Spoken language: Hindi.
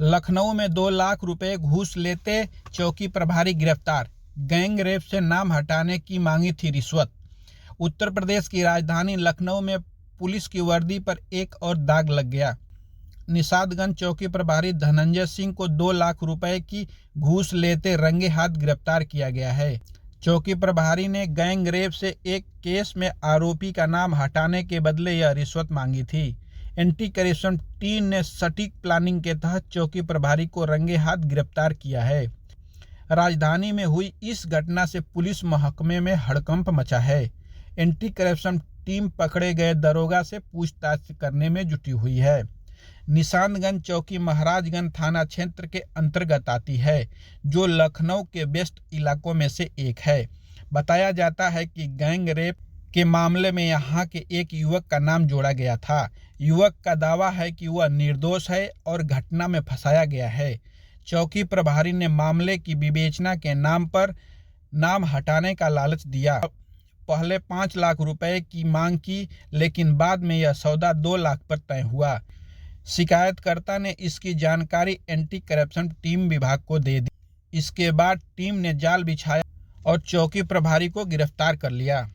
लखनऊ में 2 लाख रुपए घूस लेते चौकी प्रभारी गिरफ्तार। गैंग रेप से नाम हटाने की मांगी थी रिश्वत। उत्तर प्रदेश की राजधानी लखनऊ में पुलिस की वर्दी पर एक और दाग लग गया। निषादगंज चौकी प्रभारी धनंजय सिंह को 2 लाख रुपए की घूस लेते रंगे हाथ गिरफ्तार किया गया है। चौकी प्रभारी ने गैंग रेप से एक केस में आरोपी का नाम हटाने के बदले यह रिश्वत मांगी थी। एंटी करप्शन टीम ने सटीक प्लानिंग के तहत चौकी प्रभारी को रंगे हाथ गिरफ्तार किया है। राजधानी में हुई इस घटना से पुलिस महकमे में हड़कंप मचा है। एंटी करप्शन टीम पकड़े गए दरोगा से पूछताछ करने में जुटी हुई है। निषादगंज चौकी महाराजगंज थाना क्षेत्र के अंतर्गत आती है, जो लखनऊ के बेस्ट इलाकों में से एक है। बताया जाता है कि गैंग रेप के मामले में यहां के एक युवक का नाम जोड़ा गया था। युवक का दावा है कि वह निर्दोष है और घटना में फंसाया गया है। चौकी प्रभारी ने मामले की विवेचना के नाम पर नाम हटाने का लालच दिया। पहले 5 लाख रुपए की मांग की, लेकिन बाद में यह सौदा 2 लाख पर तय हुआ। शिकायतकर्ता ने इसकी जानकारी एंटी करप्शन टीम विभाग को दे दी। इसके बाद टीम ने जाल बिछाया और चौकी प्रभारी को गिरफ्तार कर लिया।